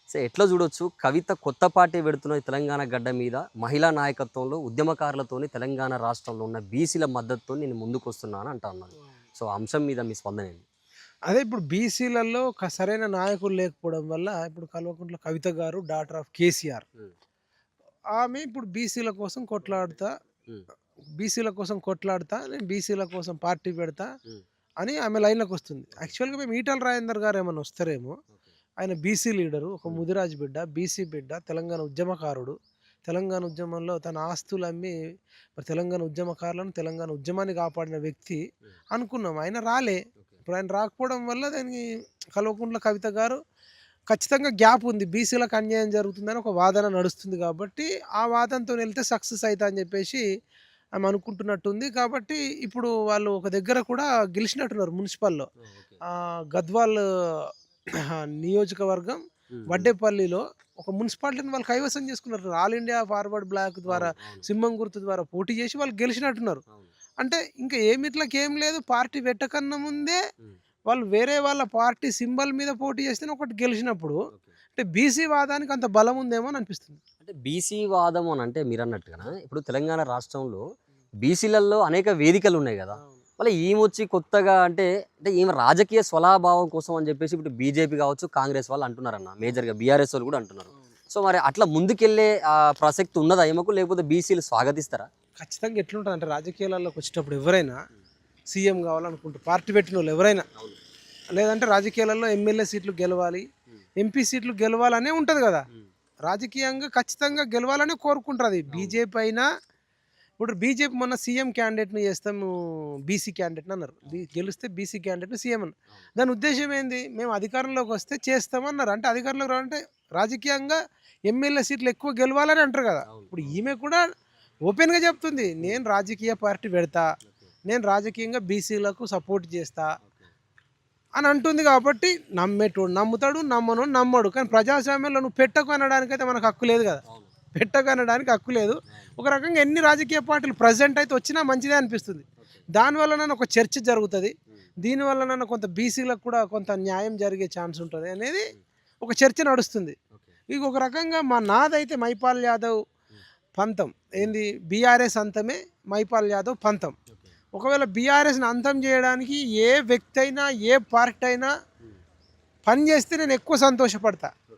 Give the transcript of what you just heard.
So ఎట్లా చూడొచ్చు కవిత కొత్త పార్టీ పెడుతున్న ఈ తెలంగాణ గడ్డ మీద మహిళా నాయకత్వంలో ఉద్యమకారులతోని తెలంగాణ రాష్ట్రంలో ఉన్న బీసీల మద్దతుతో నేను ముందుకు వస్తున్నాను అంటా ఉన్నాను. సో ఆ అంశం మీద మీ స్పందన ఏంది? అదే ఇప్పుడు బీసీలలో సరైన నాయకులు లేకపోవడం వల్ల ఇప్పుడు కల్వకుంట్ల కవిత గారు డాటర్ ఆఫ్ కేసీఆర్. ఉమ్, ఆమె ఇప్పుడు ఉమ్, బీసీల కోసం కొట్లాడతా, నేను బీసీల కోసం పార్టీ పెడతా ఉమ్, అని ఆమె లైన్‌లోకి వస్తుంది. యాక్చువల్‌గా మేము ఈటల రాజేందర్ గారు ఏమన్నా వస్తారేమో. ఓకే. ఆయన బీసీ లీడరు, ఒక ఉమ్, ముదిరాజు బిడ్డ, బీసీ బిడ్డ, తెలంగాణ ఉద్యమకారుడు. తెలంగాణ ఉద్యమంలో తన ఆస్తులు అమ్మి మరి తెలంగాణ ఉద్యమకారులను, తెలంగాణ ఉద్యమాన్ని కాపాడిన వ్యక్తి ఉమ్, అనుకున్నాం. ఆయన రాలే. ఓకే. ఇప్పుడు ఆయన రాకపోవడం వల్ల దానికి కల్వకుంట్ల కవిత గారు ఖచ్చితంగా గ్యాప్ ఉంది. బీసీలకు అన్యాయం జరుగుతుందని ఒక వాదన నడుస్తుంది కాబట్టి, ఆ వాదనతోని వెళ్తే సక్సెస్ అయితా అని చెప్పేసి ఆమె అనుకుంటున్నట్టుంది. కాబట్టి ఇప్పుడు వాళ్ళు ఒక దగ్గర కూడా గెలిచినట్టున్నారు మున్సిపల్‌లో. ఓ, ఓకే. గద్వాల్ నియోజకవర్గం ఉమ్, ఉమ్, వడ్డేపల్లిలో ఒక మున్సిపాలిటీని వాళ్ళు కైవసం చేసుకున్నారు. ఆల్ ఇండియా ఫార్వర్డ్ బ్లాక్ ద్వారా, అవును, అవును, సింహం గుర్తు ద్వారా పోటీ చేసి వాళ్ళు గెలిచినట్టున్నారు. అవును. అంటే ఇంకా ఏమిట్లకేం లేదు. పార్టీ పెట్టకన్నా ముందే ఉమ్, వాళ్ళు వేరే వాళ్ళ పార్టీ సింబల్ మీద పోటీ చేస్తేనే ఒకటి గెలిచినప్పుడు, ఓకే. అంటే బీసీ వాదానికి అంత బలం ఉందేమో అని అనిపిస్తుంది. అంటే బీసీ వాదం అని అంటే మీరు అన్నట్టుగా ఇప్పుడు తెలంగాణ రాష్ట్రంలో బీసీలలో అనేక వేదికలు ఉన్నాయి కదా. అవును. మళ్ళీ ఈమె కొత్తగా అంటే అంటే ఈమె రాజకీయ స్వలాభావం కోసం అని చెప్పేసి ఇప్పుడు బీజేపీ కావచ్చు, కాంగ్రెస్ వాళ్ళు అంటున్నారన్న, మేజర్గా బీఆర్ఎస్ వాళ్ళు కూడా అంటున్నారు. అవును. సో మరి అట్లా ముందుకెళ్ళే ప్రసక్తి ఉన్నదా ఈమెకు, లేకపోతే బీసీలు స్వాగతిస్తారా? ఖచ్చితంగా ఎట్లుంటదంటే రాజకీయాలలోకి వచ్చేటప్పుడు ఎవరైనా సీఎం కావాలనుకుంటారు. పార్టీ పెట్టినోళ్ళు ఎవరైనా. అవును. లేదంటే రాజకీయాలలో ఎమ్మెల్యే సీట్లు గెలవాలి, ఉమ్, ఎంపీ సీట్లు గెలవాలనే ఉంటది గదా! ఉమ్, రాజకీయంగా ఖచ్చితంగా గెలవాలనే కోరుకుంటది. అవును, బీజేపీ అయినా ఇప్పుడు బీజేపీ మొన్న సీఎం క్యాండిడేట్‌ని చేస్తాము, బీసీ క్యాండిడేట్‌ని అన్నారు. గెలిస్తే బీసీ క్యాండిడేట్‌ని సీఎం అన్నారు. అవును, దాని ఉద్దేశ్యం ఏంది? మేము అధికారంలోకి వస్తే చేస్తామన్నారు. అంటే అధికారంలోకి రావాలంటే రాజకీయంగా ఎమ్మెల్యే సీట్లు ఎక్కువ గెలవాలని అంటారు గదా! అవును, ఇప్పుడు అవును. ఈమె కూడా ఓపెన్‌గా చెప్తుంది. ఉమ్, నేను రాజకీయ పార్టీ పెడతా. ఓకే. నేను రాజకీయంగా బీసీలకు సపోర్ట్ చేస్తా ఓకే. అని అంటుంది కాబట్టి నమ్మేటోడు నమ్ముతాడు, నమ్మనోడు నమ్మడు. కానీ ప్రజాస్వామ్యంలో నువ్వు పెట్టకు అనడానికైతే మనకు హక్కు లేదు కదా! అవును, పెట్టకు అనడానికి హక్కు లేదు. అవును, ఒక రకంగా ఎన్ని రాజకీయ పార్టీలు ప్రెజెంట్ అయితే వచ్చినా మంచిదే అనిపిస్తుంది. ఓకే. దానివల్లనన్నా ఒక చర్చ జరుగుతది. ఉమ్, దీనివల్లనన్నా కొంత బీసీలకు కూడా కొంత న్యాయం జరిగే ఛాన్స్ ఉంటది అనేది ఉమ్, ఒక చర్చ నడుస్తుంది. ఓకే. ఇక ఒక రకంగా నాదైతే మైపాల్ యాదవ్ ఉమ్, పంతం. ఉమ్, ఏంది బీఆర్ఎస్ అంతమే, మైపాల్ యాదవ్ పంతం. ఓకే. ఒకవేళ బీఆర్ఎస్‌ని అంతం చేయడానికి ఏ వ్యక్తి అయినా, ఏ పార్టీ అయినా ఉమ్, పని చేస్తే నేను ఎక్కువ సంతోషపడతా. ఓకే.